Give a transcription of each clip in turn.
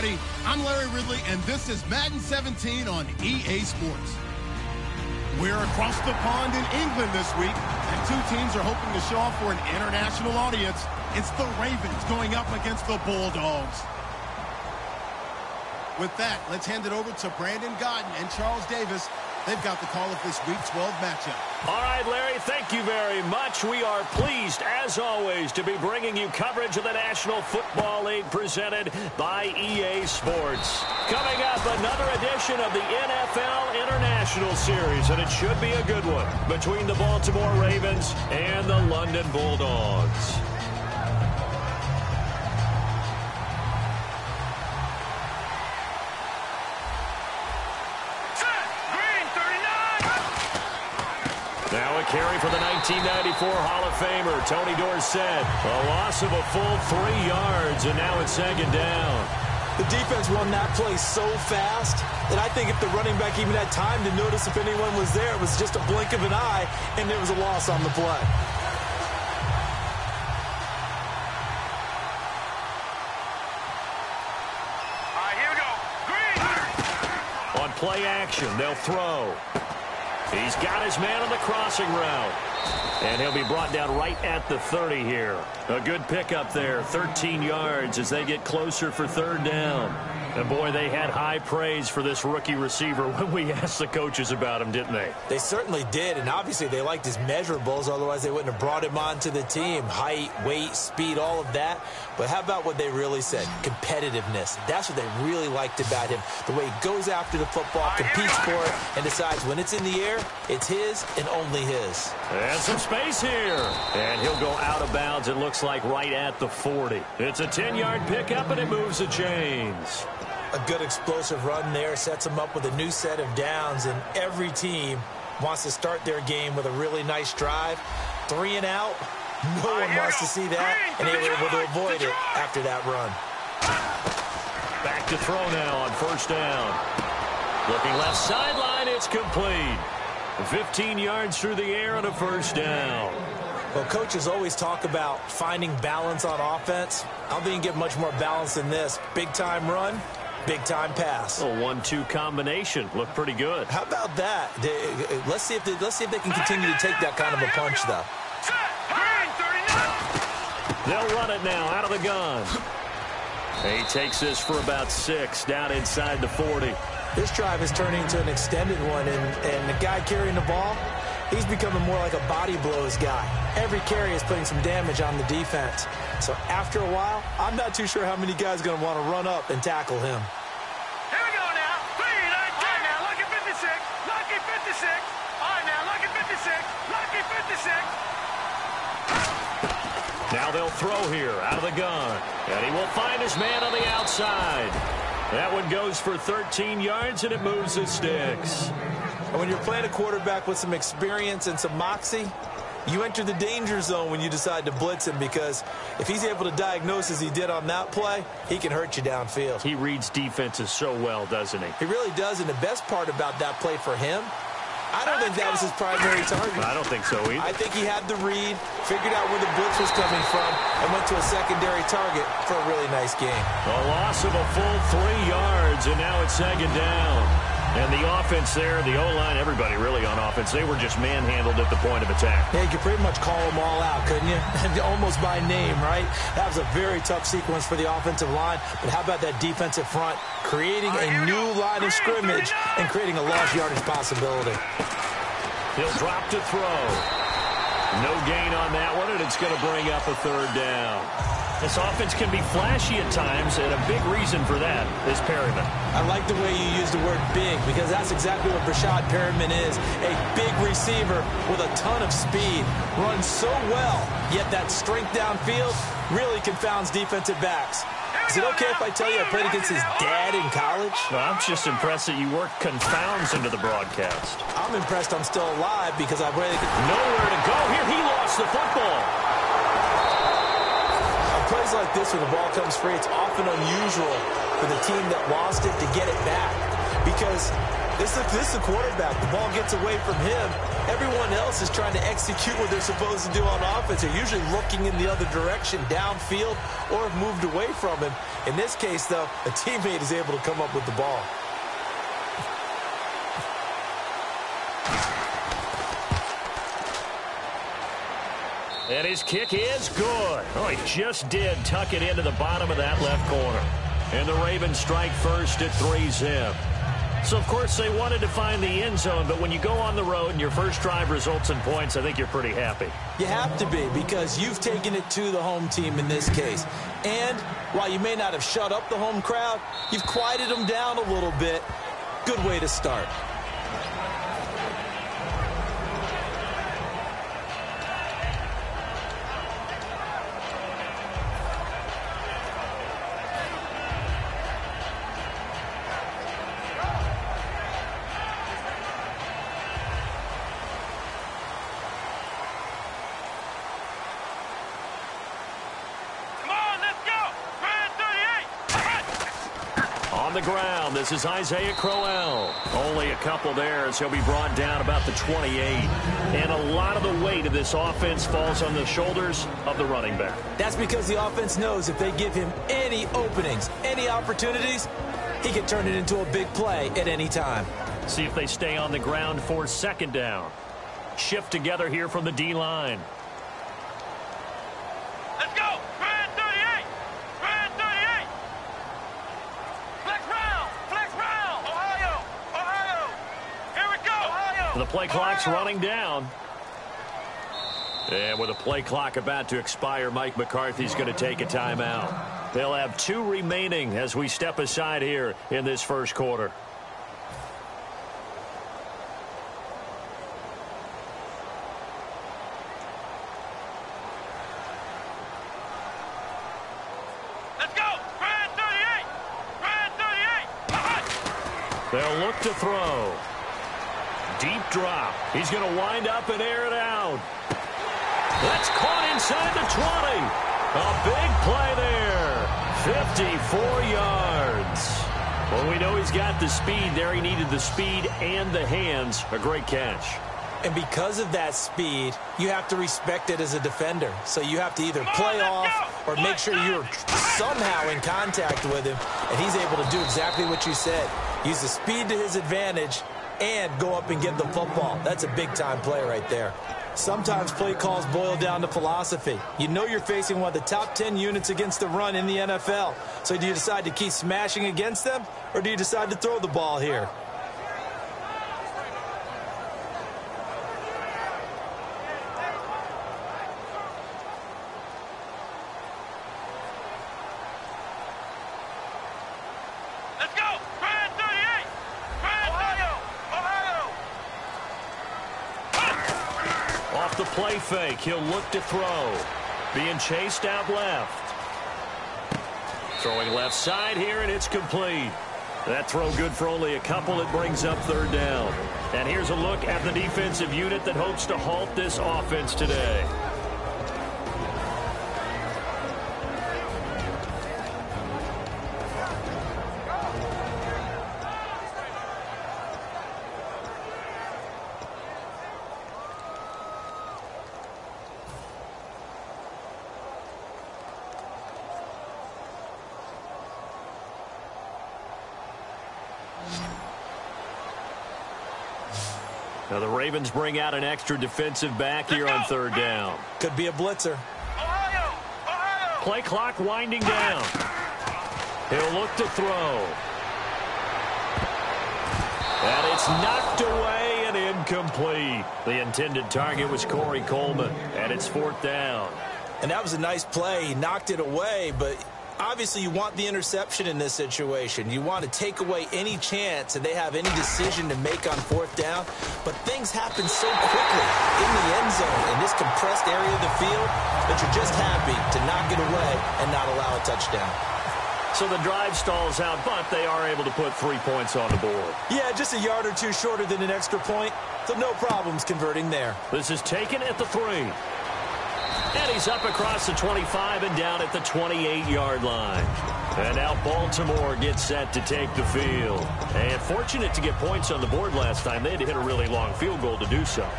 everybody. I'm Larry Ridley, and this is Madden 17 on EA Sports. We're across the pond in England this week, and two teams are hoping to show off for an international audience. It's the Ravens going up against the Bulldogs. With that, let's hand it over to Brandon Godden and Charles Davis. They've got the call of this Week 12 matchup. All right, Larry, thank you very much. We are pleased, as always, to be bringing you coverage of the National Football League presented by EA Sports. Coming up, another edition of the NFL International Series, and it should be a good one between the Baltimore Ravens and the London Bulldogs. Now a carry for the 1994 Hall of Famer, Tony Dorsett. A loss of a full 3 yards, and now it's second down. The defense won that play so fast that I think if the running back even had time to notice if anyone was there, it was just a blink of an eye, and there was a loss on the play. All right, here we go. Green. On play action, they'll throw. He's got his man on the crossing route. And he'll be brought down right at the 30 here. A good pickup there, 13 yards as they get closer for third down. And, boy, they had high praise for this rookie receiver when we asked the coaches about him, didn't they? They certainly did, and obviously they liked his measurables, otherwise they wouldn't have brought him onto the team. Height, weight, speed, all of that. But how about what they really said? Competitiveness. That's what they really liked about him. The way he goes after the football, competes for it, and decides when it's in the air, it's his and only his. And some space here. And he'll go out of bounds, it looks like, right at the 40. It's a 10-yard pickup, and it moves the chains. A good explosive run there sets them up with a new set of downs, and every team wants to start their game with a really nice drive. 3 and out. No one wants to see that, and they were able to avoid it after that run. Back to throw now on first down. Looking left sideline, it's complete. 15 yards through the air on a first down. Well, coaches always talk about finding balance on offense. I don't think you get much more balance than this. Big-time run, big-time pass. A 1-2 combination. Looked pretty good. How about that? Let's see if they can continue to take that kind of a punch, though. They'll run it now out of the gun. He takes this for about 6 down inside the 40. This drive is turning into an extended one, and the guy carrying the ball, he's becoming more like a body blows guy. Every carry is putting some damage on the defense. So after a while, I'm not too sure how many guys are going to want to run up and tackle him. Here we go now. 3, 9, 10. All right, now, look at 56. Lucky 56. All right, now, look at 56. Lucky 56. Now they'll throw here out of the gun. And he will find his man on the outside. That one goes for 13 yards, and it moves the sticks. And when you're playing a quarterback with some experience and some moxie, you enter the danger zone when you decide to blitz him, because if he's able to diagnose as he did on that play, he can hurt you downfield. He reads defenses so well, doesn't he? He really does, and the best part about that play for him, I don't think that was his primary target. I don't think so either. I think he had the read, figured out where the blitz was coming from, and went to a secondary target for a really nice game. A loss of a full 3 yards, and now it's second down. And the offense there, the O-line, everybody really on offense, they were just manhandled at the point of attack. Yeah, you could pretty much call them all out, couldn't you? Almost by name, right? That was a very tough sequence for the offensive line. But how about that defensive front creating a new line of scrimmage and creating a large yardage possibility? He'll drop to throw. No gain on that one, and it's going to bring up a third down. This offense can be flashy at times, and a big reason for that is Perryman. I like the way you use the word big, because that's exactly what Brashad Perryman is. A big receiver with a ton of speed. Runs so well, yet that strength downfield really confounds defensive backs. Is it okay if I tell you I played against his dad in college? Well, I'm just impressed that you work confounds into the broadcast. I'm impressed I'm still alive because I really nowhere to go here. He lost the football. Plays like this when the ball comes free, it's often unusual for the team that lost it to get it back, because this is a quarterback. The ball gets away from him, Everyone else is trying to execute what they're supposed to do on offense. They're usually looking in the other direction, downfield, or have moved away from him. In this case, though, a teammate is able to come up with the ball. And his kick is good. Oh, he just did tuck it into the bottom of that left corner. And the Ravens strike first at 3-zip. So, of course, they wanted to find the end zone, but when you go on the road and your first drive results in points, I think you're pretty happy. You have to be, because you've taken it to the home team in this case. And while you may not have shut up the home crowd, you've quieted them down a little bit. Good way to start. The ground. This is Isaiah Crowell. Only a couple there as he'll be brought down about the 28. And a lot of the weight of this offense falls on the shoulders of the running back. That's because the offense knows if they give him any openings, any opportunities, he can turn it into a big play at any time. See if they stay on the ground for second down. Shift together here from the D-line. Let's go! Grand 38! Grand 38! Flex round! Ohio! Here we go! Ohio! The play clock's running down. And with a play clock about to expire, Mike McCarthy's going to take a timeout. They'll have 2 remaining as we step aside here in this first quarter. They'll look to throw. Deep drop. He's going to wind up and air it out. That's caught inside the 20. A big play there. 54 yards. Well, we know he's got the speed there. He needed the speed and the hands. A great catch. And because of that speed, you have to respect it as a defender. So you have to either play off or make sure you're somehow in contact with him. And he's able to do exactly what you said. Use the speed to his advantage and go up and get the football. That's a big-time play right there. Sometimes play calls boil down to philosophy. You know you're facing one of the top 10 units against the run in the NFL. So do you decide to keep smashing against them, or do you decide to throw the ball here? The play fake. He'll look to throw. Being chased out left. Throwing left side here, and it's complete. That throw good for only a couple. It brings up third down. And here's a look at the defensive unit that hopes to halt this offense today. Now the Ravens bring out an extra defensive back here on third down. Could be a blitzer. Ohio! Play clock winding down. He'll look to throw. And it's knocked away and incomplete. The intended target was Corey Coleman, and it's fourth down. And that was a nice play. He knocked it away, but obviously you want the interception in this situation. You want to take away any chance that they have any decision to make on fourth down. But things happen so quickly in the end zone in this compressed area of the field that you're just happy to knock it away and not allow a touchdown. So the drive stalls out, but they are able to put 3 points on the board. Yeah, just a yard or two shorter than an extra point, so no problems converting there. This is taken at the 3. And he's up across the 25 and down at the 28-yard line. And now Baltimore gets set to take the field. And fortunate to get points on the board last time. They had to hit a really long field goal to do so.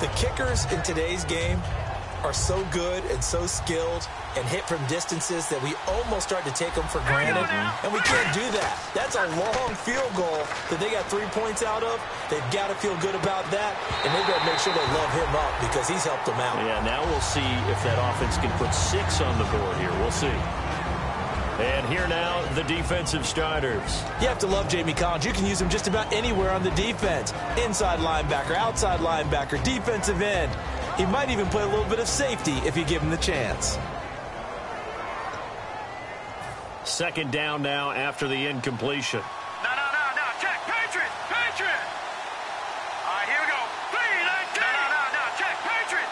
The kickers in today's game are so good and so skilled and hit from distances that we almost start to take them for granted, and we can't do that. That's a long field goal that they got 3 points out of. They've got to feel good about that, and they've got to make sure they love him up because he's helped them out. Yeah, now we'll see if that offense can put 6 on the board here. We'll see. And here now, the defensive starters. You have to love Jamie Collins. You can use him just about anywhere on the defense. Inside linebacker, outside linebacker, defensive end. He might even play a little bit of safety if you give him the chance. Second down now after the incompletion. No. Check. Patriot. All right, here we go. 3-19. No. Check. Patriot.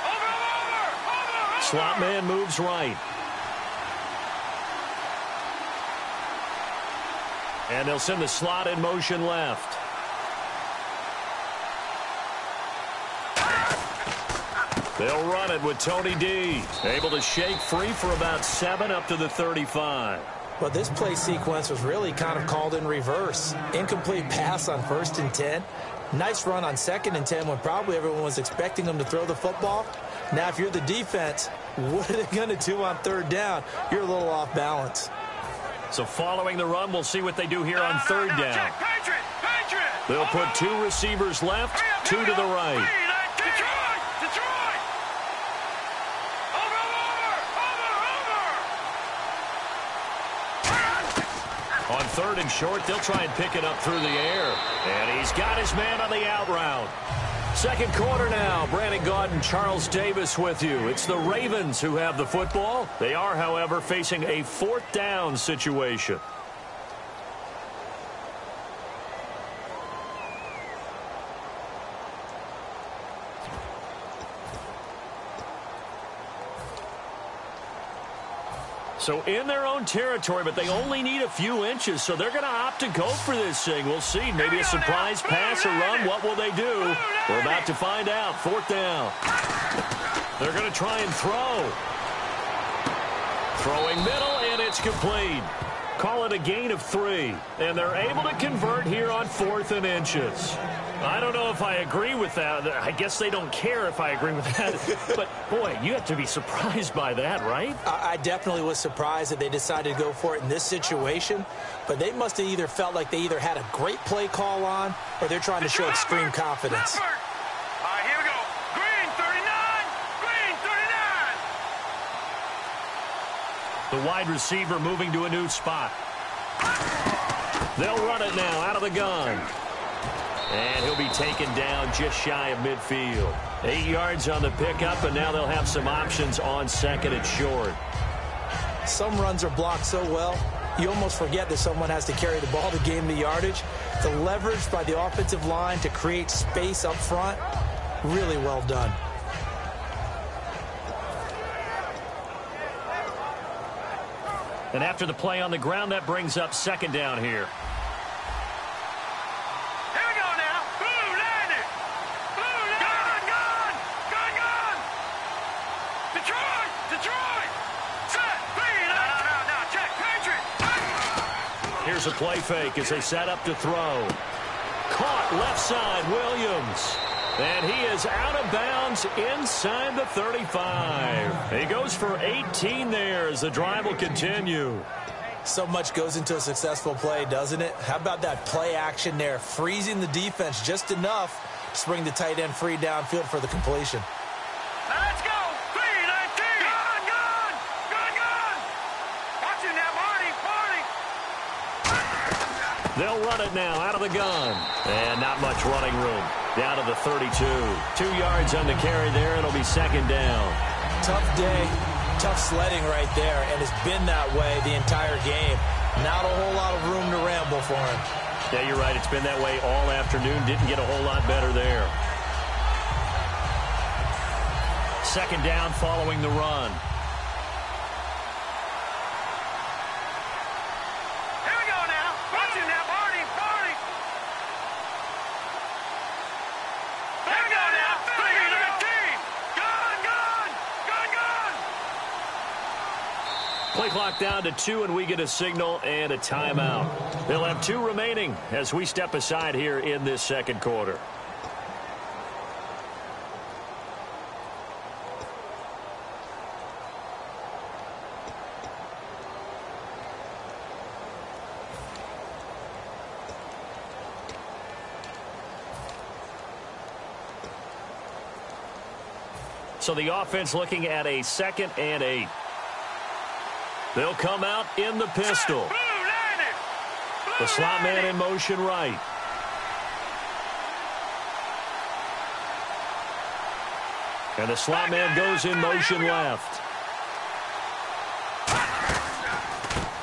Over. Slot man moves right. And they'll send the slot in motion left. They'll run it with Tony D. Able to shake free for about 7 up to the 35. Well, this play sequence was really kind of called in reverse. Incomplete pass on 1st and 10. Nice run on 2nd and 10 when probably everyone was expecting them to throw the football. Now, if you're the defense, what are they going to do on 3rd down? You're a little off balance. So following the run, we'll see what they do here on 3rd down. Check. Patriot. They'll put 2 receivers left, 2 to the right. Detroit. Over. On 3rd and short, they'll try and pick it up through the air. And he's got his man on the out route. Second quarter now. Brandon Gaudin, Charles Davis with you. It's the Ravens who have the football. They are, however, facing a 4th down situation. So in their own territory, but they only need a few inches, so they're going to opt to go for this thing. We'll see. Maybe a surprise pass or run. What will they do? We're about to find out. 4th down. They're going to try and throw. Throwing middle, and it's complete. Call it a gain of 3. And they're able to convert here on 4th and inches. I don't know if I agree with that. I guess they don't care if I agree with that. But, boy, you have to be surprised by that, right? I definitely was surprised that they decided to go for it in this situation. But they must have either felt like they either had a great play call on or they're trying to show extreme confidence. All right, here we go. Green 39. The wide receiver moving to a new spot. They'll run it now out of the gun. And he'll be taken down just shy of midfield. 8 yards on the pickup, and now they'll have some options on 2nd and short. Some runs are blocked so well, you almost forget that someone has to carry the ball to gain the yardage. The leverage by the offensive line to create space up front, really well done. And after the play on the ground, that brings up 2nd down here. Here's a play fake as they set up to throw. Caught left side, Williams. And he is out of bounds inside the 35. He goes for 18 there as the drive will continue. So much goes into a successful play, doesn't it? How about that play action there, freezing the defense just enough to bring the tight end free downfield for the completion. Now let's go. 3-19. Gun. Watch it now, Marty. They'll run it now out of the gun. And not much running room. Down to the 32. 2 yards on the carry there. It'll be 2nd down. Tough day, tough sledding right there, and it's been that way the entire game. Not a whole lot of room to ramble for him. Yeah, you're right. It's been that way all afternoon. Didn't get a whole lot better there. 2nd down following the run. Here we go now. Watch it now, Marty. Here we go now. 3-19. Gun. Play clock down to 2, and we get a signal and a timeout. They'll have 2 remaining as we step aside here in this 2nd quarter. So the offense looking at a 2nd and 8. They'll come out in the pistol. The slot man in motion right. And the slot man goes in motion left.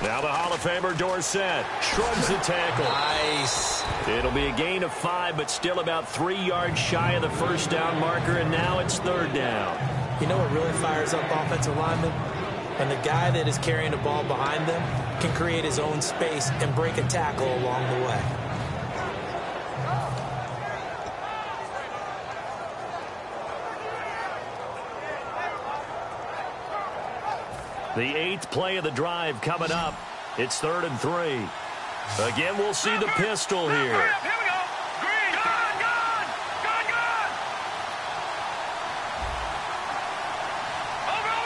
Now the Hall of Famer Dorsett shrugs the tackle. Nice. It'll be a gain of 5, but still about 3 yards shy of the first down marker, and now it's 3rd down. You know what really fires up offensive linemen? When the guy that is carrying the ball behind them can create his own space and break a tackle along the way. The 8th play of the drive coming up. It's 3rd and 3. Again, we'll see the pistol here. Here we go. Green. Gun. Over.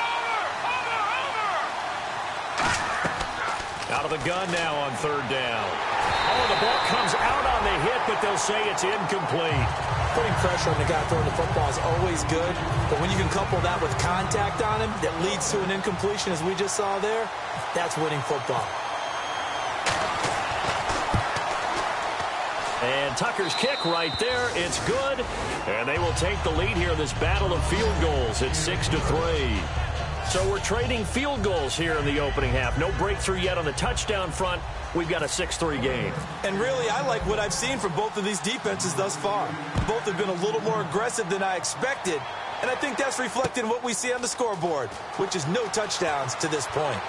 Out of the gun now on 3rd down. Oh, the ball comes out on the hit, but they'll say it's incomplete. Putting pressure on the guy throwing the football is always good, but when you can couple that with contact on him that leads to an incompletion, as we just saw there, that's winning football. And Tucker's kick right there. It's good. And they will take the lead here in this battle of field goals. It's 6-3. So we're trading field goals here in the opening half. No breakthrough yet on the touchdown front. We've got a 6-3 game. And really, I like what I've seen from both of these defenses thus far. Both have been a little more aggressive than I expected. And I think that's reflected in what we see on the scoreboard, which is no touchdowns to this point.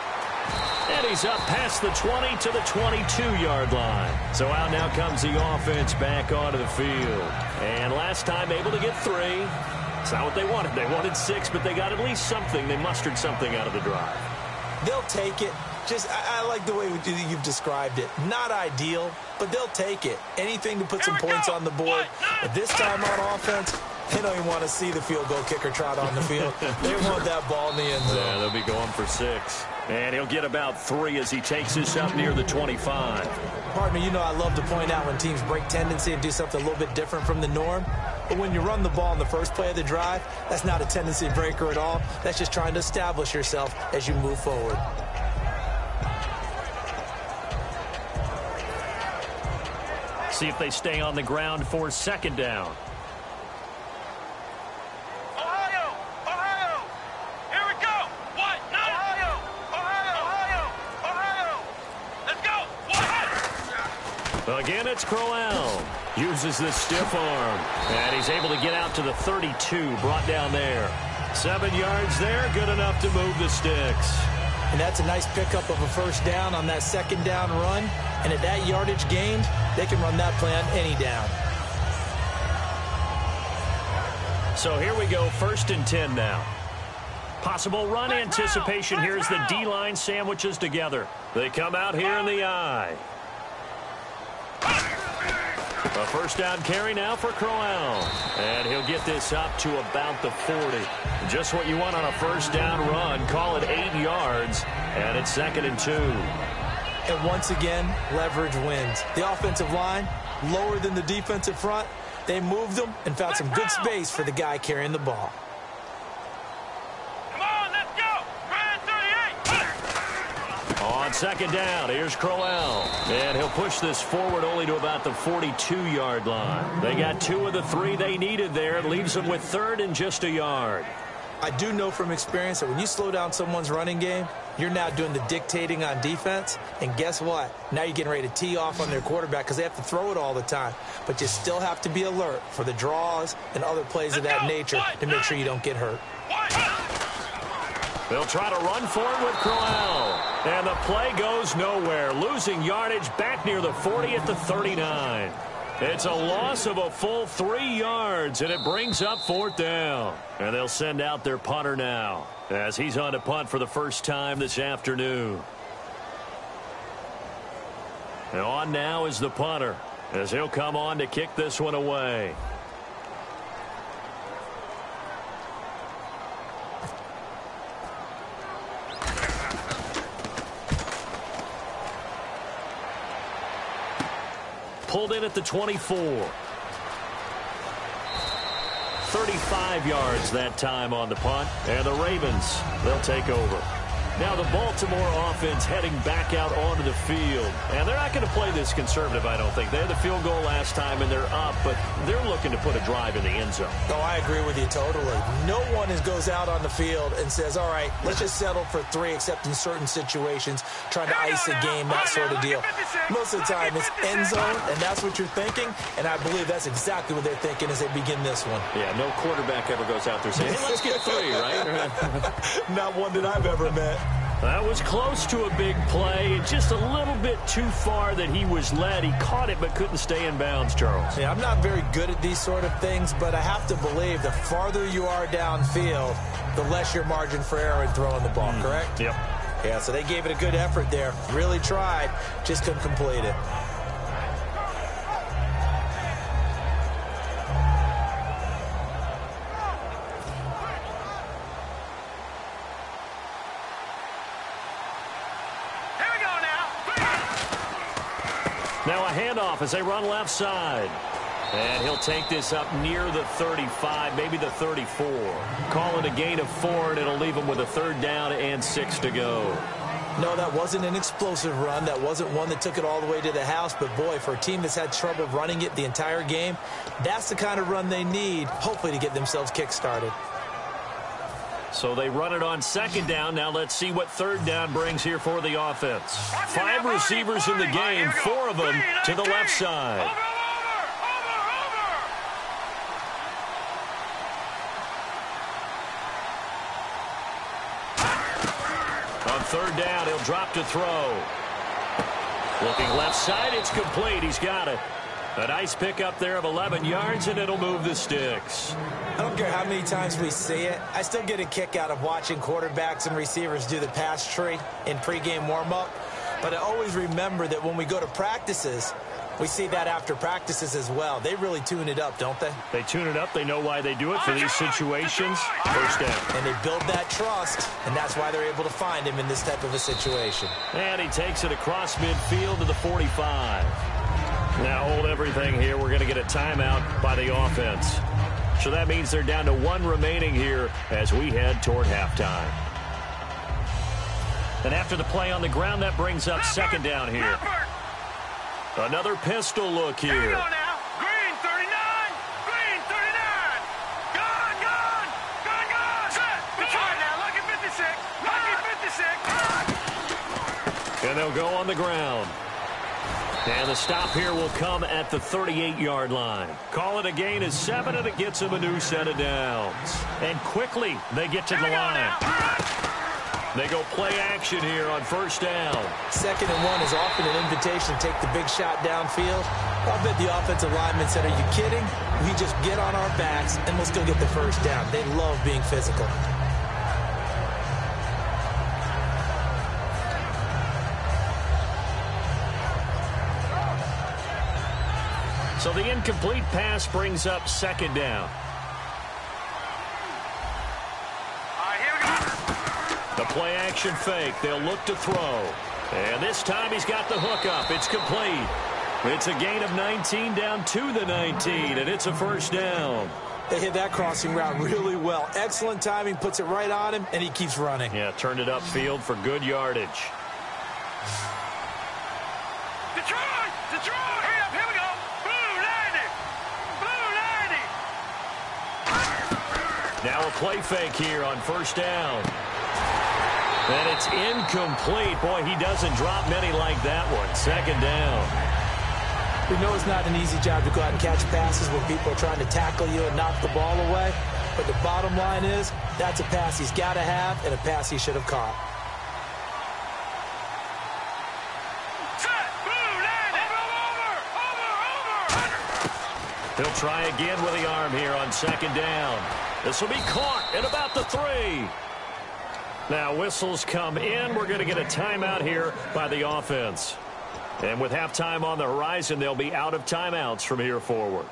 And he's up past the 20 to the 22-yard line. So out now comes the offense back onto the field. And last time able to get 3. It's not what they wanted. They wanted 6, but they got at least something. They mustered something out of the drive. They'll take it. I like the way you've described it. Not ideal, but they'll take it. Anything to put some points on the board. But this time on offense, they don't even want to see the field goal kicker trot on the field. They want that ball in the end zone. Yeah, they'll be going for 6. And he'll get about 3 as he takes this up near the 25. Partner, you know I love to point out when teams break tendency and do something a little bit different from the norm. But when you run the ball in the first play of the drive, that's not a tendency breaker at all. That's just trying to establish yourself as you move forward. See if they stay on the ground for 2nd down. Ohio. Here we go. What? No. Ohio. Let's go. What? Again, it's Crowell. Uses this stiff arm. And he's able to get out to the 32. Brought down there. 7 yards there. Good enough to move the sticks. And that's a nice pickup of a 1st down on that 2nd down run. And at that yardage gained, they can run that play on any down. So here we go, 1st and 10 now. Possible run anticipation here as the D-line sandwiches together. They come out here in the I. A 1st down carry now for Crowell. And he'll get this up to about the 40. Just what you want on a 1st down run. Call it 8 yards. And it's 2nd and 2. And once again, leverage wins. The offensive line, lower than the defensive front. They moved them and found some good space for the guy carrying the ball. Come on, let's go. Ryan 38. On 2nd down, here's Crowell. And he'll push this forward only to about the 42-yard line. They got 2 of the 3 they needed there. It leaves them with 3rd and just a yard. I do know from experience that when you slow down someone's running game, you're now doing the dictating on defense. And guess what? Now you're getting ready to tee off on their quarterback because they have to throw it all the time. But you still have to be alert for the draws and other plays of that nature to make sure you don't get hurt. They'll try to run for it with Crowell. And the play goes nowhere. Losing yardage back near the 40 at the 39. It's a loss of a full 3 yards, and it brings up 4th down. And they'll send out their punter now as he's on to punt for the first time this afternoon. And on now is the punter as he'll come on to kick this one away. Pulled in at the 24. 35 yards that time on the punt. And the Ravens, they'll take over. Now the Baltimore offense heading back out onto the field. And they're not going to play this conservative, I don't think. They had the field goal last time, and they're up, but they're looking to put a drive in the end zone. Oh, I agree with you totally. No one goes out on the field and says, all right, let's just settle for 3, except in certain situations, trying to ice a game, that sort of deal. Most of the time, it's end zone, and that's what you're thinking, and I believe that's exactly what they're thinking as they begin this one. Yeah, no quarterback ever goes out there saying, hey, let's get 3, right? Not one that I've ever met. That was close to a big play. Just a little bit too far that he was led. He caught it but couldn't stay in bounds, Charles. Yeah, I'm not very good at these sort of things, but I have to believe the farther you are downfield, the less your margin for error in throwing the ball, correct? Yep. Yeah, so they gave it a good effort there. Really tried, just couldn't complete it. Now a handoff as they run left side. And he'll take this up near the 35, maybe the 34. Call it a gain of 4, and it'll leave him with a 3rd down and 6 to go. No, that wasn't an explosive run. That wasn't one that took it all the way to the house. But, boy, for a team that's had trouble running it the entire game, that's the kind of run they need, hopefully, to get themselves kick-started. So they run it on 2nd down. Now let's see what 3rd down brings here for the offense. 5 receivers in the game, 4 of them to the left side. On 3rd down, he'll drop to throw. Looking left side, it's complete. He's got it. A nice pickup there of 11 yards, and it'll move the sticks. I don't care how many times we see it. I still get a kick out of watching quarterbacks and receivers do the pass tree in pregame warm-up. But I always remember that when we go to practices, we see that after practices as well. They really tune it up, don't they? They tune it up. They know why they do it for these situations. 1st down. And they build that trust, and that's why they're able to find him in this type of a situation. And he takes it across midfield to the 45. Now hold everything here. We're going to get a timeout by the offense. So that means they're down to 1 remaining here as we head toward halftime. And after the play on the ground, that brings up 2nd down here. Another pistol look here. Here we go now. Green 39. Green 39. Gone, gone. Gone, gone. Set. All right now. Lucky 56. Lucky 56. And they'll go on the ground. And the stop here will come at the 38-yard line. Call it a gain of 7, and it gets them a new set of downs. And quickly, they get to the line. They go play action here on 1st down. 2nd and 1 is often an invitation to take the big shot downfield. I bet the offensive linemen said, are you kidding? We just get on our backs, and let's go get the 1st down. They love being physical. So the incomplete pass brings up 2nd down. The play action fake. They'll look to throw. And this time he's got the hook up. It's complete. It's a gain of 19 down to the 19, and it's a 1st down. They hit that crossing route really well. Excellent timing, puts it right on him, and he keeps running. Yeah, turned it upfield for good yardage. Detroit! Detroit! Hurry up, here we go! Blue 90! Blue 90! Now a play fake here on 1st down. And it's incomplete. Boy, he doesn't drop many like that one. 2nd down. We know it's not an easy job to go out and catch passes when people are trying to tackle you and knock the ball away. But the bottom line is, that's a pass he's got to have and a pass he should have caught. Set! Blue 90! Over! He'll try again with the arm here on 2nd down. This will be caught at about the 3. Now whistles come in. We're going to get a timeout here by the offense. And with halftime on the horizon, they'll be out of timeouts from here forward.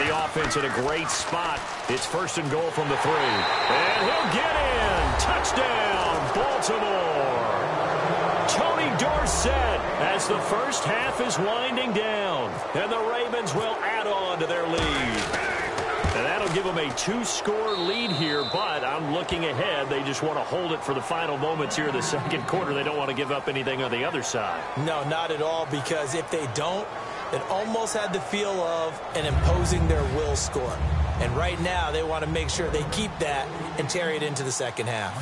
And the offense in a great spot. It's first and goal from the 3. And he'll get in. Touchdown, Baltimore. Tony Dorsett as the first half is winding down. And the Ravens will add on to their lead. And that'll give them a 2-score lead here, but I'm looking ahead. They just want to hold it for the final moments here in the second quarter. They don't want to give up anything on the other side. No, not at all, because if they don't, it almost had the feel of an imposing their will score. And right now, they want to make sure they keep that and carry it into the second half.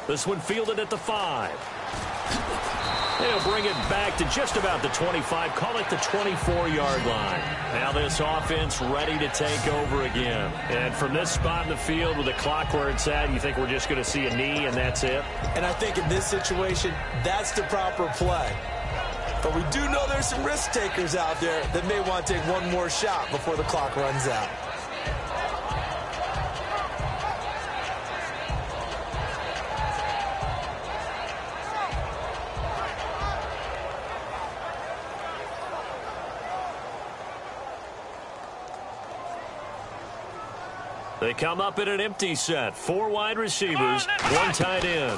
This one fielded at the 5. They'll bring it back to just about the 25. Call it the 24-yard line. Now this offense ready to take over again. And from this spot in the field with the clock where it's at, you think we're just going to see a knee and that's it? And I think in this situation, that's the proper play. But we do know there's some risk takers out there that may want to take one more shot before the clock runs out. They come up in an empty set. 4 wide receivers, 1 tight end.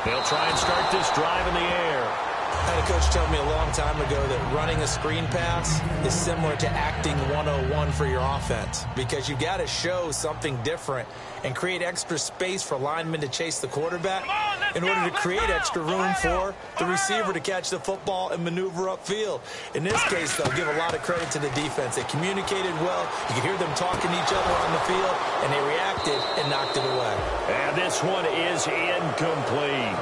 They'll try and start this drive in the air. I had a coach tell me a long time ago that running a screen pass is similar to acting 101 for your offense, because you got to show something different and create extra space for linemen to chase the quarterback in order to create extra room for the receiver to catch the football and maneuver upfield. In this case, they'll give a lot of credit to the defense. They communicated well. You could hear them talking to each other on the field, and they reacted and knocked it away. And this one is incomplete.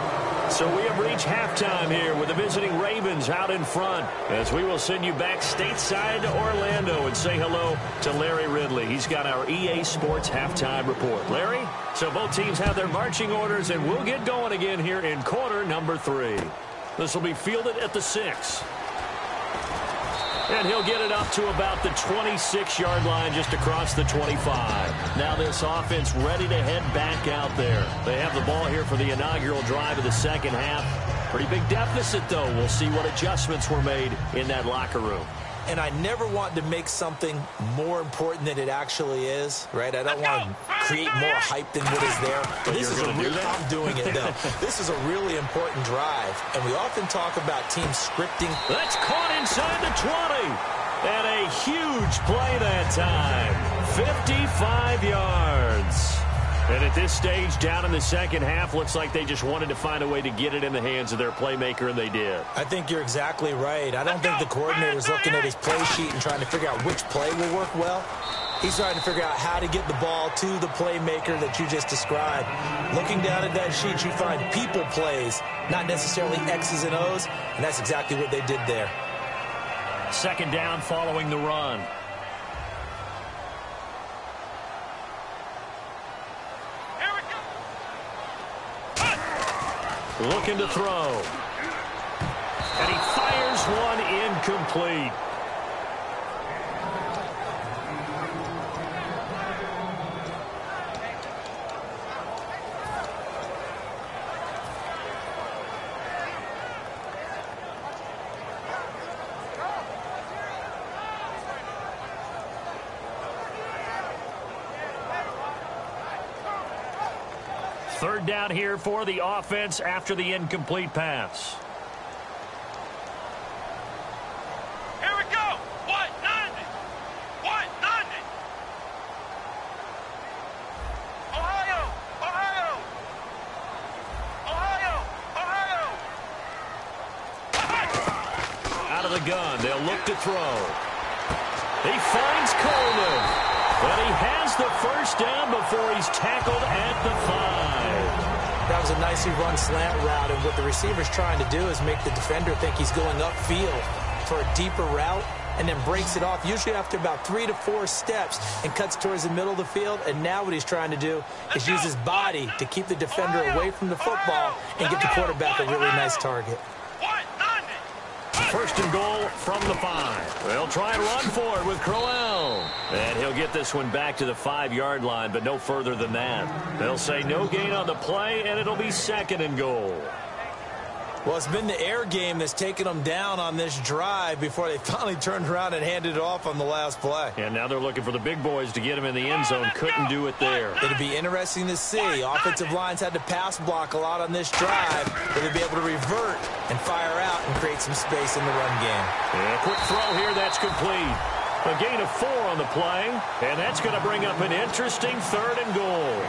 So we have reached halftime here with the visiting Ravens out in front, as we will send you back stateside to Orlando and say hello to Larry Ridley. He's got our EA Sports halftime report. Larry, so both teams have their marching orders, and we'll get going again here in quarter number 3. This will be fielded at the 6. And he'll get it up to about the 26-yard line, just across the 25. Now this offense ready to head back out there. They have the ball here for the inaugural drive of the second half. Pretty big deficit, though. We'll see what adjustments were made in that locker room. And I never want to make something more important than it actually is, right? I don't want to create more hype than what is there. But this is I'm doing it, though. This is a really important drive. And we often talk about team scripting. That's caught inside the 20. And a huge play that time. 55 yards. And at this stage, down in the second half, looks like they just wanted to find a way to get it in the hands of their playmaker, and they did. I think you're exactly right. I don't think the coordinator's looking at his play sheet and trying to figure out which play will work well. He's trying to figure out how to get the ball to the playmaker that you just described. Looking down at that sheet, you find people plays, not necessarily X's and O's, and that's exactly what they did there. Second down following the run. Looking to throw. And he fires one incomplete. Third down here for the offense after the incomplete pass. Here we go. 190. 190. Ohio. Ohio. Ohio. Ohio. Out of the gun. They'll look to throw. He finds Coleman. But he has the first down before he's tackled at the 5. That was a nicely run slant route, and what the receiver's trying to do is make the defender think he's going upfield for a deeper route, and then breaks it off, usually after about 3 to 4 steps, and cuts towards the middle of the field. And now what he's trying to do is use his body to keep the defender away from the football and get the quarterback a really nice target. First and goal from the 5. They'll try and run for it with Crowell. And he'll get this one back to the 5-yard line, but no further than that. They'll say no gain on the play, and it'll be second and goal. Well, it's been the air game that's taken them down on this drive before they finally turned around and handed it off on the last play. And now they're looking for the big boys to get him in the end zone. Couldn't do it there. It'll be interesting to see. Offensive lines had to pass block a lot on this drive. They'll be able to revert and fire out and create some space in the run game. And a quick throw here. That's complete. A gain of 4 on the play. And that's going to bring up an interesting 3rd and goal.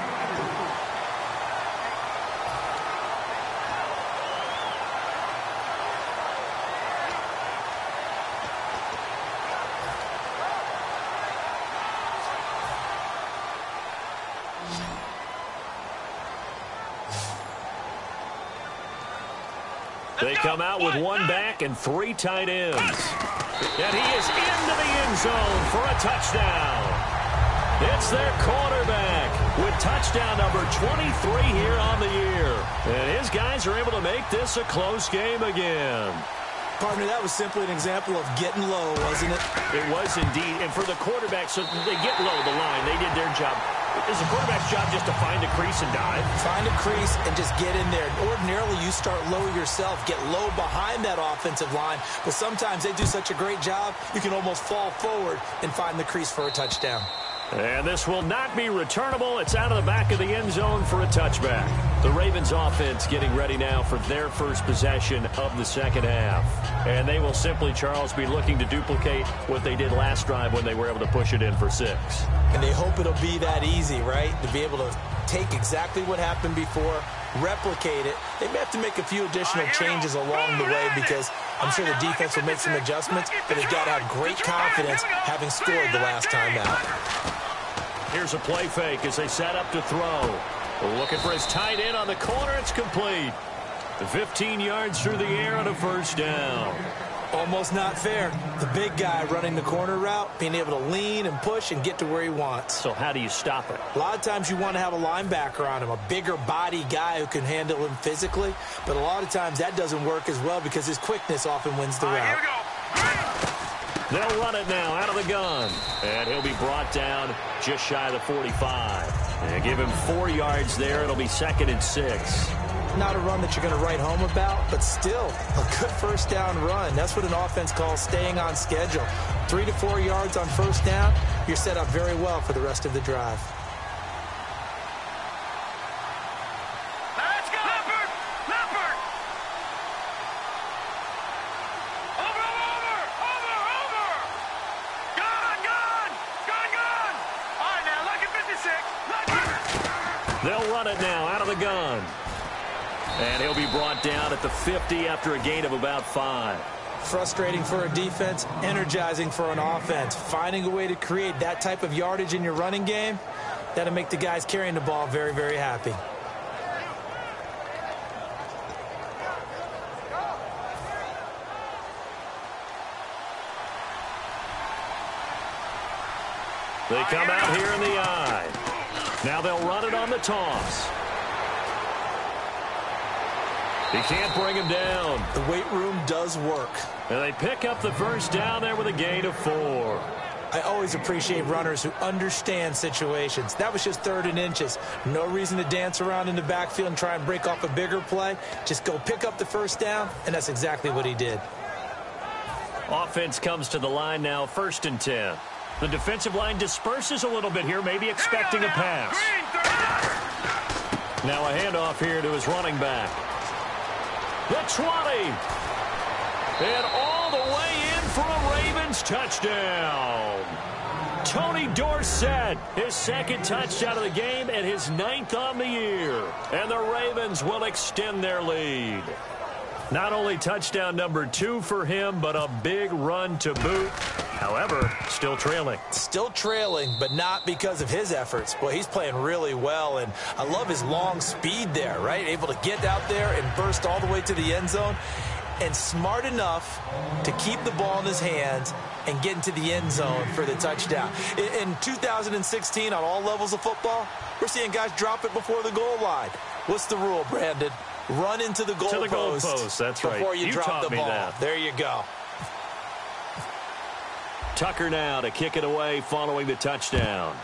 They come out with 1 back and 3 tight ends. And he is into the end zone for a touchdown. It's their quarterback with touchdown number 23 here on the year. And his guys are able to make this a close game again. Partner, that was simply an example of getting low, wasn't it? It was indeed. And for the quarterback, so they get low the line. They did their job. Is the quarterback's job just to find a crease and dive? Find a crease and just get in there. Ordinarily, you start low yourself, get low behind that offensive line. But sometimes they do such a great job, you can almost fall forward and find the crease for a touchdown. And this will not be returnable. It's out of the back of the end zone for a touchback. The Ravens offense getting ready now for their first possession of the second half. And they will simply, Charles, be looking to duplicate what they did last drive when they were able to push it in for 6. And they hope it'll be that easy, right? To be able to take exactly what happened before, replicate it. They may have to make a few additional changes along the way because I'm sure the defense will make some adjustments, but they've got to have great confidence having scored the last time out. Here's a play fake as they set up to throw. Looking for his tight end on the corner. It's complete. 15 yards through the air on a first down. Almost not fair. The big guy running the corner route, being able to lean and push and get to where he wants. So how do you stop it? A lot of times you want to have a linebacker on him, a bigger body guy who can handle him physically. But a lot of times that doesn't work as well because his quickness often wins the route. They'll run it now out of the gun. And he'll be brought down just shy of the 45. And give him 4 yards there. It'll be 2nd and 6. Not a run that you're going to write home about, but still a good first down run. That's what an offense calls staying on schedule. 3 to 4 yards on first down, you're set up very well for the rest of the drive. Let's go! Leopard! Leopard! Over! Gone! All right, now, lucky 56. Lucky! They'll run it now out of the gun. And he'll be brought down at the 50 after a gain of about 5. Frustrating for a defense, energizing for an offense. Finding a way to create that type of yardage in your running game, that'll make the guys carrying the ball very, very happy. They come out here in the eye. Now they'll run it on the toss. He can't bring him down. The weight room does work. And they pick up the first down there with a gain of 4. I always appreciate runners who understand situations. That was just 3rd and inches. No reason to dance around in the backfield and try and break off a bigger play. Just go pick up the first down, and that's exactly what he did. Offense comes to the line now, 1st and 10. The defensive line disperses a little bit here, maybe expecting a pass. Now a handoff here to his running back. The 20. And all the way in for a Ravens touchdown. Tony Dorsett, his 2nd touchdown of the game and his 9th on the year. And the Ravens will extend their lead. Not only touchdown number 2 for him, but a big run to boot. However, still trailing. Still trailing, but not because of his efforts. Boy, he's playing really well, and I love his long speed there, right? Able to get out there and burst all the way to the end zone, and smart enough to keep the ball in his hands and get into the end zone for the touchdown. In 2016, on all levels of football, we're seeing guys drop it before the goal line. What's the rule, Brandon? Run into the goalpost. That's right. Before you drop the ball. That. There you go. Tucker now to kick it away following the touchdown.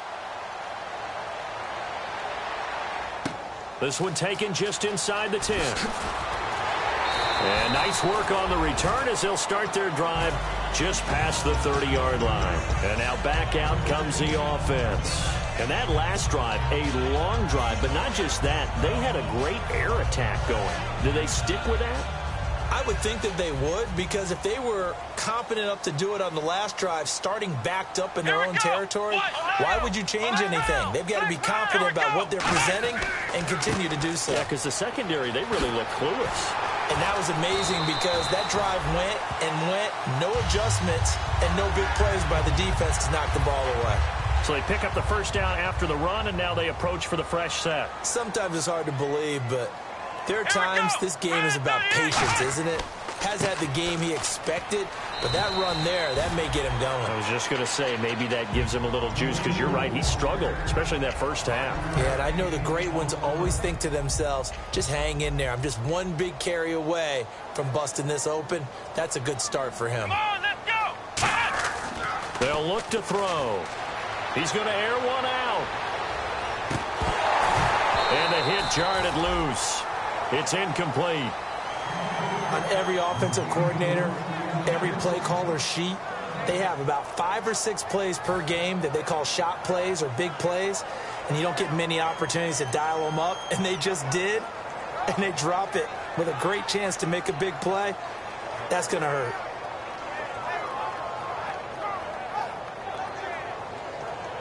This one taken just inside the 10. And nice work on the return as they'll start their drive just past the 30-yard line. And now back out comes the offense. And that last drive, a long drive, but not just that. They had a great air attack going. Do they stick with that? I would think that they would, because if they were competent enough to do it on the last drive, starting backed up in their own territory, why would you change anything? They've got to be confident about what they're presenting and continue to do so. Yeah, because the secondary, they really look clueless. And that was amazing because that drive went and went, no adjustments, and no big plays by the defense to knock the ball away. So they pick up the first down after the run, and now they approach for the fresh set. Sometimes it's hard to believe, but there are times this game is about patience, isn't it? Has had the game he expected, but that run there, that may get him going. I was just going to say, maybe that gives him a little juice, because you're right, he struggled, especially in that first half. Yeah, and I know the great ones always think to themselves, just hang in there. I'm just one big carry away from busting this open. That's a good start for him. Come on, let's go. They'll look to throw. He's going to air one out. And the hit jarred it loose. It's incomplete. On every offensive coordinator, every play caller sheet, they have about 5 or 6 plays per game that they call shot plays or big plays, and you don't get many opportunities to dial them up, and they just did, and they drop it with a great chance to make a big play. That's going to hurt.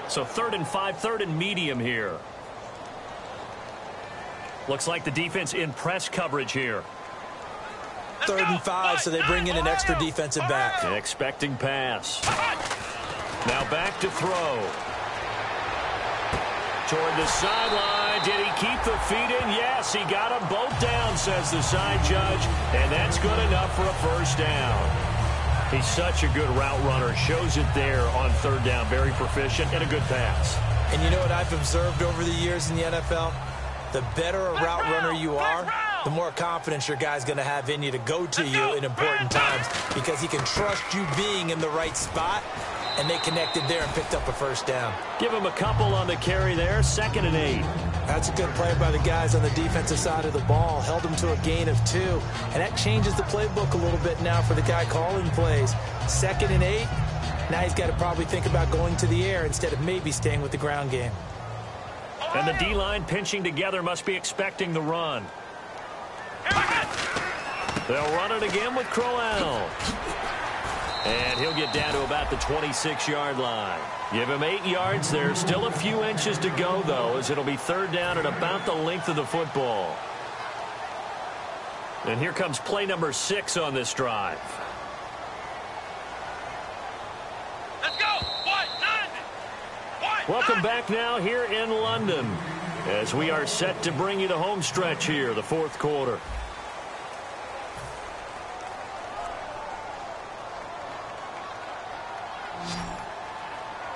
So 3rd and 5, 3rd and medium here. Looks like the defense in press coverage here. 3rd and 5, so they bring in an extra defensive back. Expecting pass. Now back to throw. Toward the sideline. Did he keep the feet in? Yes, he got them both down, says the side judge. And that's good enough for a first down. He's such a good route runner. Shows it there on 3rd down. Very proficient and a good pass. And you know what I've observed over the years in the NFL? The better a route runner you are, the more confidence your guy's going to have in you to go to you in important times, because he can trust you being in the right spot, and they connected there and picked up a first down. Give him a couple on the carry there. 2nd and 8. That's a good play by the guys on the defensive side of the ball. Held them to a gain of 2, and that changes the playbook a little bit now for the guy calling plays. 2nd and 8. Now he's got to probably think about going to the air instead of maybe staying with the ground game. And the D-line pinching together, must be expecting the run. They'll run it again with Crowell. And he'll get down to about the 26-yard line. Give him 8 yards there. Still a few inches to go, though, as it'll be 3rd down at about the length of the football. And here comes play number 6 on this drive. Let's go. Welcome back now here in London as we are set to bring you the home stretch here, the 4th quarter.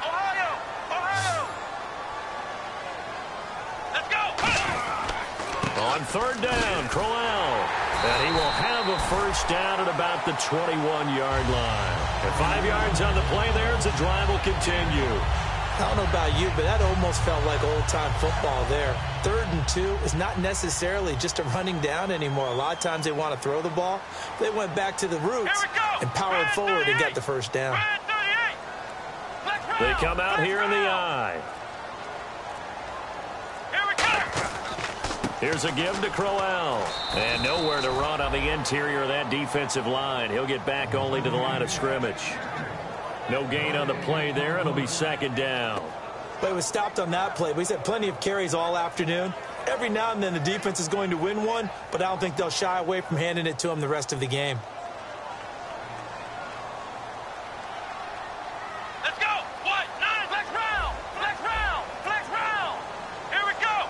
Ohio. Let's go. On 3rd down, Crowell. And he will have a first down at about the 21-yard line. And 5 yards on the play there as the drive will continue. I don't know about you, but that almost felt like old-time football there. 3rd and 2 is not necessarily just a running down anymore. A lot of times they want to throw the ball. They went back to the roots and powered forward and got the first down. They come out here in the eye. Here's a give to Crowell. And nowhere to run on the interior of that defensive line. He'll get back only to the line of scrimmage. No gain on the play there. It'll be 2nd down. But it was stopped on that play. He's had plenty of carries all afternoon. Every now and then the defense is going to win one, but I don't think they'll shy away from handing it to him the rest of the game. Let's go. What? 9. Flex round. Flex round. Flex round. Here we go.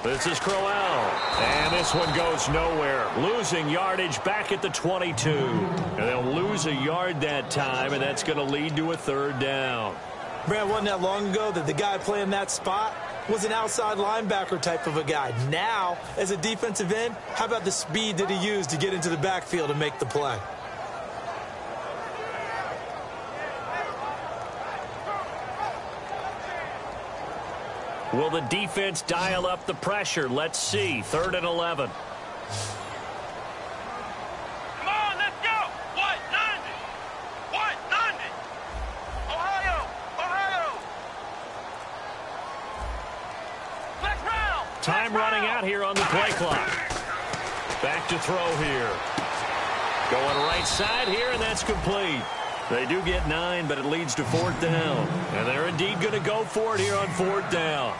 This is Crowell. And this one goes nowhere. Losing yardage back at the 22. And they'll lose a yard that time, and that's going to lead to a 3rd down. Brad, wasn't that long ago that the guy playing that spot was an outside linebacker type of a guy. Now, as a defensive end, how about the speed that he used to get into the backfield and make the play? Will the defense dial up the pressure? Let's see. 3rd and 11. time running out here on the play clock. Back to throw here. Going right side here, and that's complete. They do get 9, but it leads to 4th down. And they're indeed going to go for it here on 4th down.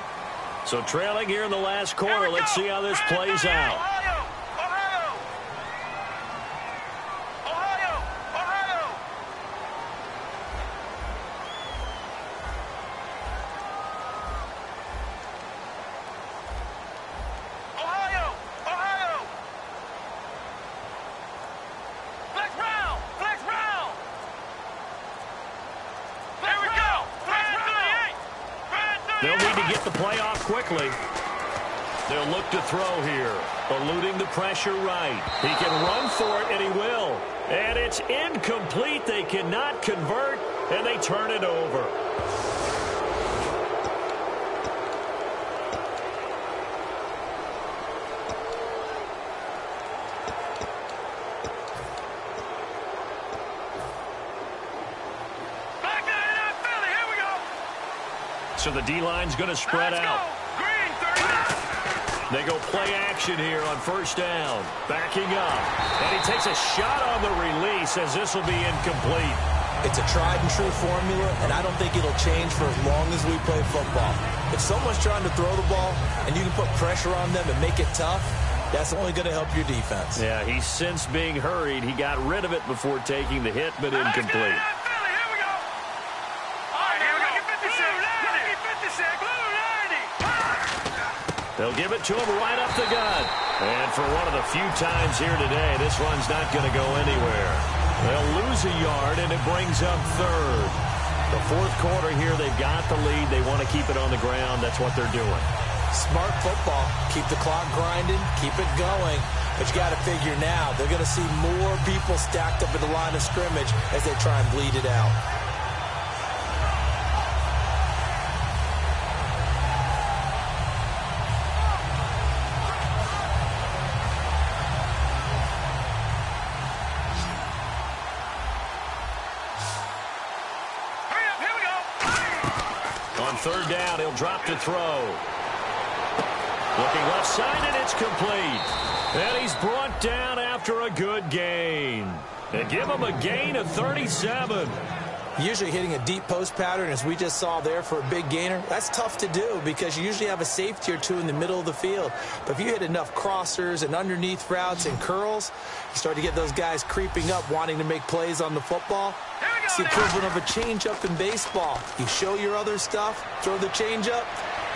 So trailing here in the last quarter. Let's see how this plays out. They'll need to get the play off quickly. They'll look to throw here. Eluding the pressure right. He can run for it, and he will. And it's incomplete. They cannot convert, and they turn it over. So the D-line's going to spread out. They go play action here on 1st down. Backing up. And he takes a shot on the release as this will be incomplete. It's a tried-and-true formula, and I don't think it'll change for as long as we play football. If someone's trying to throw the ball and you can put pressure on them and make it tough, that's only going to help your defense. Yeah, he's since being hurried. He got rid of it before taking the hit, but incomplete. They'll give it to him right up the gut. And for one of the few times here today, this one's not going to go anywhere. They'll lose a yard, and it brings up 3rd. The 4th quarter here, they've got the lead. They want to keep it on the ground. That's what they're doing. Smart football. Keep the clock grinding. Keep it going. But you got to figure now, they're going to see more people stacked up at the line of scrimmage as they try and bleed it out. On 3rd down, he'll drop to throw. Looking left side, and it's complete. And he's brought down after a good gain. They give him a gain of 37. Usually hitting a deep post pattern, as we just saw there for a big gainer, that's tough to do because you usually have a safety or two in the middle of the field. But if you hit enough crossers and underneath routes and curls, you start to get those guys creeping up, wanting to make plays on the football. It's the equivalent of a changeup in baseball. You show your other stuff, throw the changeup,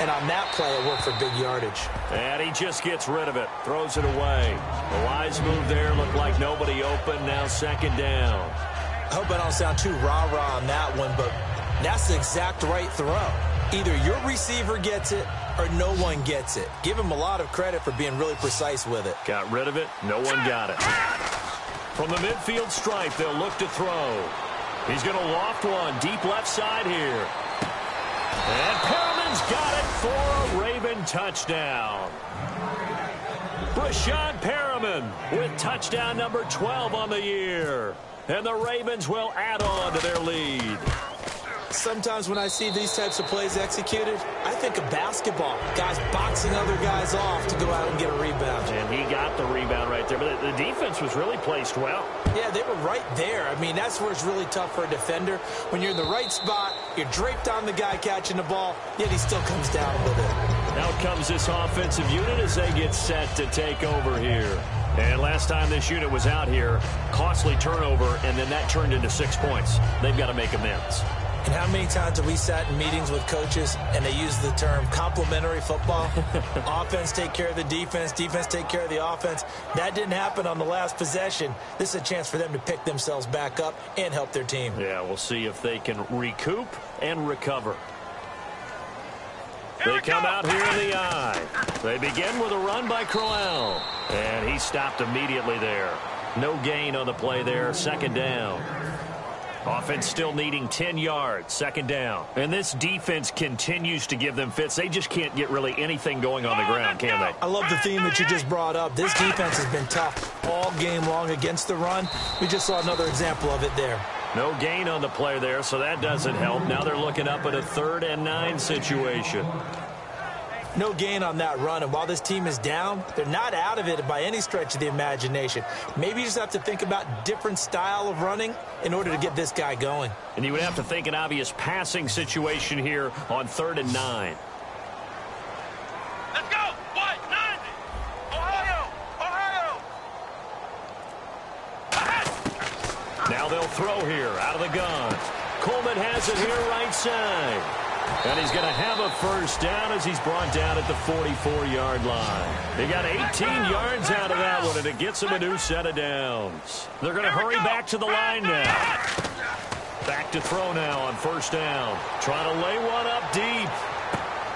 and on that play, it worked for big yardage. And he just gets rid of it, throws it away. The wise move there, looked like nobody open, now 2nd down. I hope I don't sound too rah-rah on that one, but that's the exact right throw. Either your receiver gets it or no one gets it. Give him a lot of credit for being really precise with it. Got rid of it. No one got it. From the midfield stripe, they'll look to throw. He's going to loft one deep left side here. And Perriman's got it for a Raven touchdown. Brashad Perriman with touchdown number 12 on the year. And the Ravens will add on to their lead. Sometimes when I see these types of plays executed, I think of basketball. Guys boxing other guys off to go out and get a rebound. And he got the rebound right there. But the defense was really placed well. Yeah, they were right there. I mean, that's where it's really tough for a defender. When you're in the right spot, you're draped on the guy catching the ball, yet he still comes down with it. Out comes this offensive unit as they get set to take over here. And last time this unit was out here, costly turnover, and then that turned into 6 points. They've got to make amends. And how many times have we sat in meetings with coaches and they use the term complementary football? Offense take care of the defense, defense take care of the offense. That didn't happen on the last possession. This is a chance for them to pick themselves back up and help their team. Yeah, we'll see if they can recoup and recover. They come out here in the eye. They begin with a run by Crowell. And he stopped immediately there. No gain on the play there. 2nd down. Offense still needing 10 yards. 2nd down. And this defense continues to give them fits. They just can't get really anything going on the ground, can they? I love the theme that you just brought up. This defense has been tough all game long against the run. We just saw another example of it there. No gain on the play there, so that doesn't help. Now they're looking up at a 3rd and 9 situation. No gain on that run, and while this team is down, they're not out of it by any stretch of the imagination. Maybe you just have to think about different style of running in order to get this guy going. And you would have to think an obvious passing situation here on 3rd and 9. Let's go! What? 90! Ohio! Ohio! Now they'll throw here out of the gun. Coleman has it here right side. And he's going to have a first down as he's brought down at the 44-yard line. He got 18 yards out of that one, and it gets him a new set of downs. They're going to hurry back to the line now. Back to throw now on 1st down. Trying to lay one up deep.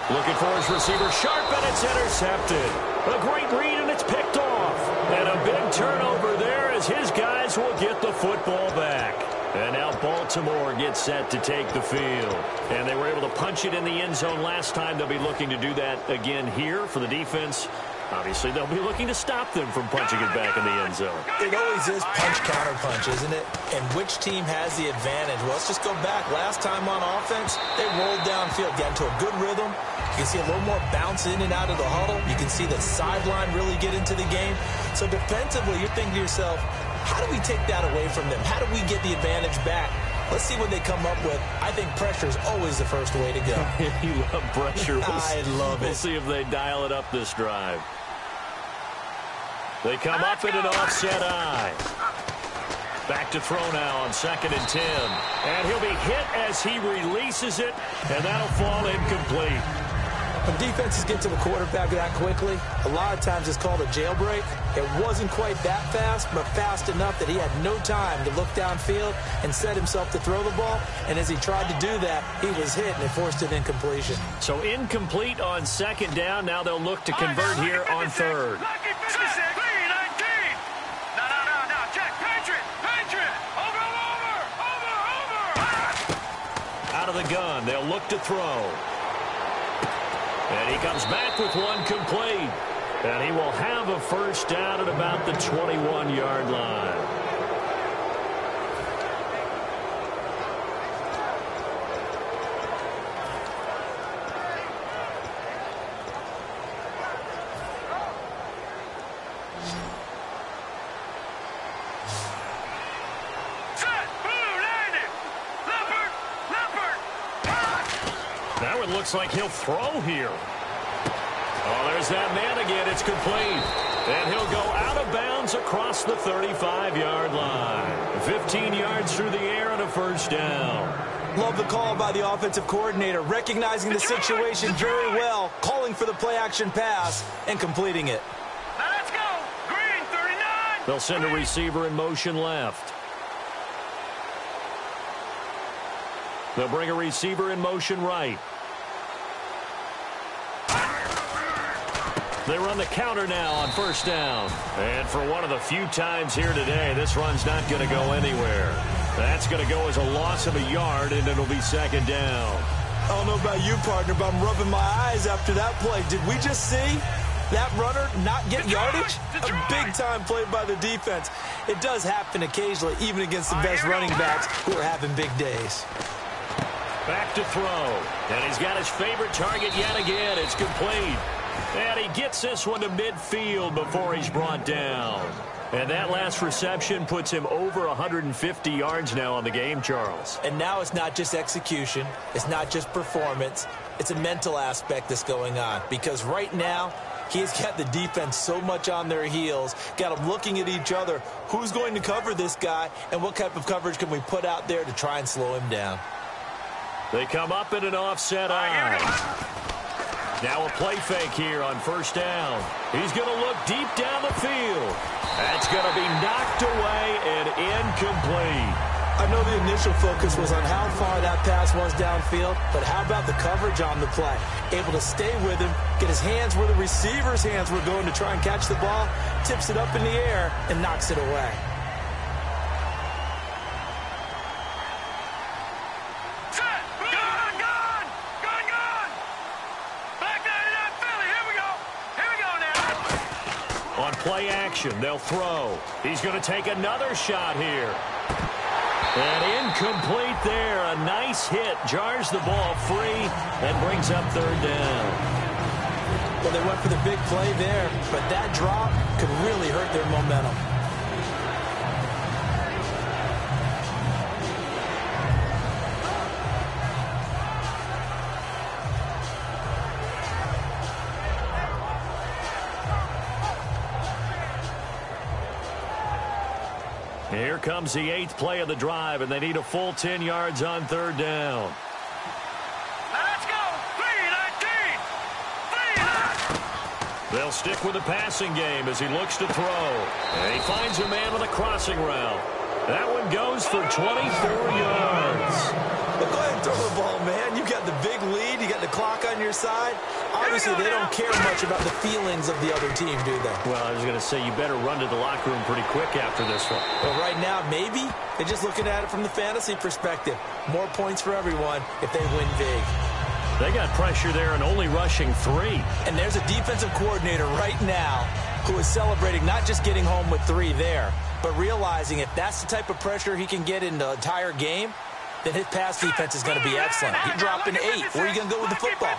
Looking for his receiver sharp, and it's intercepted. A great read, and it's picked off. And a big turnover there as his guys will get the football back. And now Baltimore gets set to take the field. And they were able to punch it in the end zone last time. They'll be looking to do that again here for the defense. Obviously, they'll be looking to stop them from punching it back in the end zone. It always is punch-counter-punch, isn't it? And which team has the advantage? Well, let's just go back. Last time on offense, they rolled downfield, got into a good rhythm. You can see a little more bounce in and out of the huddle. You can see the sideline really get into the game. So defensively, you're thinking to yourself, how do we take that away from them? How do we get the advantage back? Let's see what they come up with. I think pressure is always the first way to go. You love pressure. I love it. We'll see if they dial it up this drive. They come up in an offset eye. Back to throw now on 2nd and 10. And he'll be hit as he releases it, and that'll fall incomplete. When defenses get to the quarterback that quickly, a lot of times it's called a jailbreak. It wasn't quite that fast, but fast enough that he had no time to look downfield and set himself to throw the ball. And as he tried to do that, he was hit, and it forced an incompletion. So incomplete on 2nd down. Now they'll look to convert here on 3rd. Lucky 56, 319. No. Check. Patriot. Over. Out of the gun. They'll look to throw. And he comes back with one complete. And he will have a first down at about the 21-yard line. Set. Blue, landing. Leopard. Now it looks like he'll throw here. Oh, there's that man again. It's complete. And he'll go out of bounds across the 35-yard line. 15 yards through the air and a first down. Love the call by the offensive coordinator, recognizing the situation very well, calling for the play-action pass, and completing it. Now let's go. Green, 39. They'll send a receiver in motion left. They'll bring a receiver in motion right. They run the counter now on 1st down. And for one of the few times here today, this run's not going to go anywhere. That's going to go as a loss of a yard, and it'll be 2nd down. I don't know about you, partner, but I'm rubbing my eyes after that play. Did we just see that runner not get yardage? A big-time play by the defense. It does happen occasionally, even against the best running backs who are having big days. Back to throw. And he's got his favorite target yet again. It's complete. And he gets this one to midfield before he's brought down. And that last reception puts him over 150 yards now on the game, Charles. And now it's not just execution. It's not just performance. It's a mental aspect that's going on. Because right now, he's got the defense so much on their heels, got them looking at each other. Who's going to cover this guy, and what type of coverage can we put out there to try and slow him down? They come up in an offset eye. Now a play fake here on 1st down. He's going to look deep down the field. That's going to be knocked away and incomplete. I know the initial focus was on how far that pass was downfield, but how about the coverage on the play? Able to stay with him, get his hands where the receiver's hands were going to try and catch the ball, tips it up in the air, and knocks it away. Play action. They'll throw. He's going to take another shot here. And incomplete there. A nice hit. Jars the ball free and brings up 3rd down. Well, they went for the big play there, but that drop could really hurt their momentum. Here comes the 8th play of the drive, and they need a full 10 yards on 3rd down. Now let's go. 3-19. 3-19. They'll stick with the passing game as he looks to throw. And he finds a man with a crossing route. That one goes for 24 yards. Well, go ahead and throw the ball, man. You got the big lead. You got the clock on your side. Obviously, they don't care much about the feelings of the other team, do they? Well, I was going to say, you better run to the locker room pretty quick after this one. Well, right now, maybe. They're just looking at it from the fantasy perspective. More points for everyone if they win big. They got pressure there and only rushing 3. And there's a defensive coordinator right now who is celebrating not just getting home with 3 there, but realizing if that's the type of pressure he can get in the entire game, then his pass defense is going to be excellent. He's dropping 8. Where are you going to go with the football?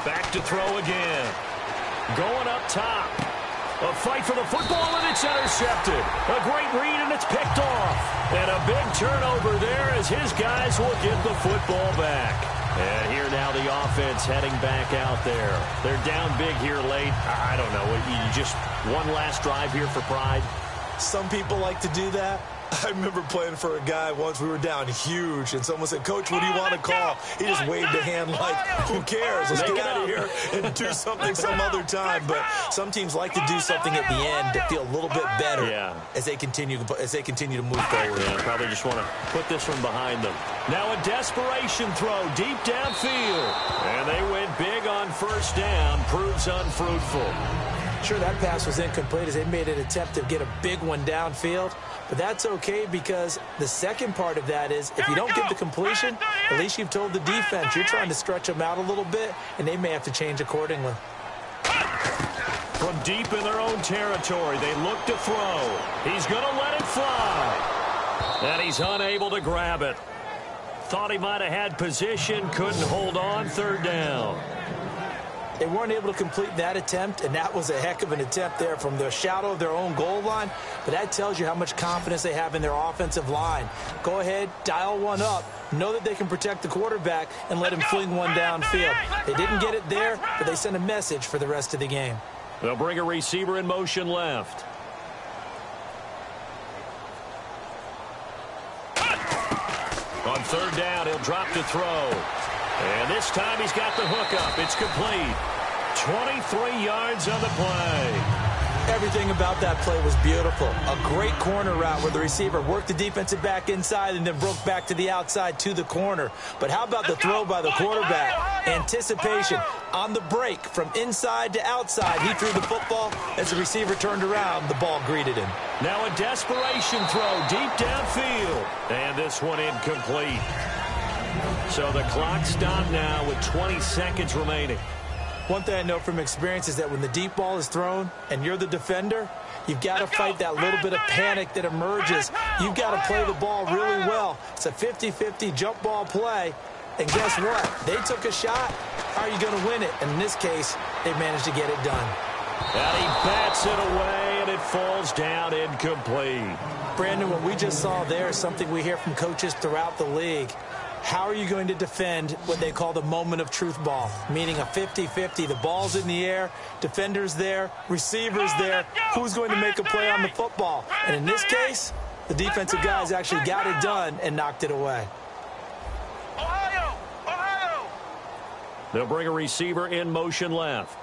Back to throw again. Going up top. A fight for the football, and it's intercepted. A great read, and it's picked off. And a big turnover there as his guys will get the football back. And here now the offense heading back out there. They're down big here late. I don't know. You just one last drive here for pride? Some people like to do that. I remember playing for a guy once. We were down huge, and someone said, "Coach, what do you want to call?" He just waved a hand like, "Who cares? Let's get out of here and do something some other time." But some teams like to do something at the end to feel a little bit better as they continue to move forward. Yeah, probably just want to put this one behind them. Now a desperation throw deep downfield, and they went big on 1st down. Proves unfruitful. Sure, that pass was incomplete as they made an attempt to get a big one downfield. But that's okay because the second part of that is if you don't get the completion, at least you've told the defense you're trying to stretch them out a little bit, and they may have to change accordingly. From deep in their own territory, they look to throw. He's going to let it fly. And he's unable to grab it. Thought he might have had position, couldn't hold on. 3rd down. They weren't able to complete that attempt, and that was a heck of an attempt there from the shadow of their own goal line. But that tells you how much confidence they have in their offensive line. Go ahead, dial one up. Know that they can protect the quarterback and let him fling one downfield. They didn't get it there, but they sent a message for the rest of the game. They'll bring a receiver in motion left. On 3rd down, he'll drop to throw. And this time he's got the hook up. It's complete. 23 yards on the play. Everything about that play was beautiful. A great corner route where the receiver worked the defensive back inside and then broke back to the outside to the corner. But how about the throw by the quarterback? Anticipation on the break from inside to outside. He threw the football. As the receiver turned around, the ball greeted him. Now a desperation throw deep downfield. And this one incomplete. So the clock stopped now with 20 seconds remaining. One thing I know from experience is that when the deep ball is thrown and you're the defender, you've got to fight that little bit of panic that emerges. You've got to play the ball really well. It's a 50-50 jump ball play. And guess what? They took a shot. How are you going to win it? And in this case, they managed to get it done. And he bats it away, and it falls down incomplete. Brandon, what we just saw there is something we hear from coaches throughout the league. How are you going to defend what they call the moment of truth ball, meaning a 50-50? The ball's in the air, defenders there, receivers there. Who's going to make a play on the football? And in this case, the defensive guys actually got it done and knocked it away. Ohio! Ohio! They'll bring a receiver in motion left.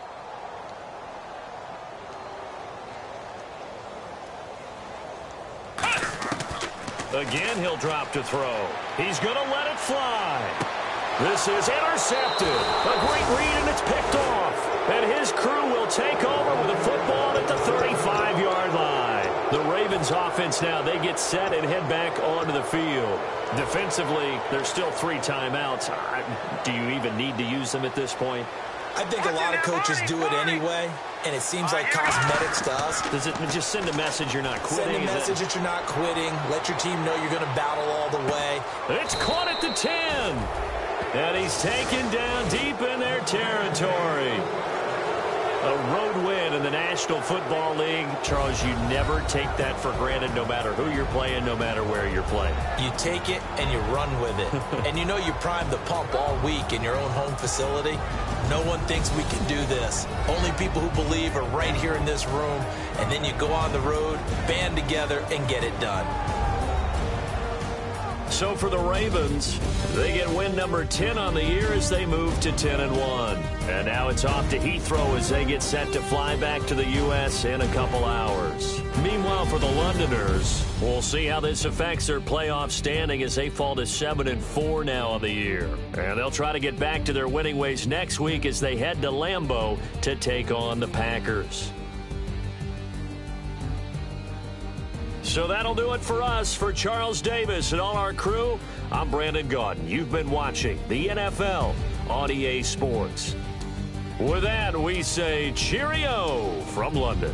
Again, he'll drop to throw. He's going to let it fly. This is intercepted. A great read, and it's picked off. And his crew will take over with the football at the 35-yard line. The Ravens offense now, they get set and head back onto the field. Defensively, there's still 3 timeouts. Do you even need to use them at this point? I think a lot of coaches do it anyway, and it seems like cosmetics to us. Does it just send a message you're not quitting? Send a message that you're not quitting. Let your team know you're going to battle all the way. It's caught at the 10. And he's taken down deep in their territory. A road win in the National Football League. Charles, you never take that for granted no matter who you're playing, no matter where you're playing. You take it and you run with it. And you know you primed the pump all week in your own home facility. No one thinks we can do this. Only people who believe are right here in this room. And then you go on the road, band together, and get it done. So for the Ravens, they get win number 10 on the year as they move to 10-1. And now it's off to Heathrow as they get set to fly back to the U.S. in a couple hours. Meanwhile, for the Londoners, we'll see how this affects their playoff standing as they fall to 7-4 now on the year. And they'll try to get back to their winning ways next week as they head to Lambeau to take on the Packers. So that'll do it for us. For Charles Davis and all our crew, I'm Brandon Gaudin. You've been watching the NFL on EA Sports. With that, we say cheerio from London.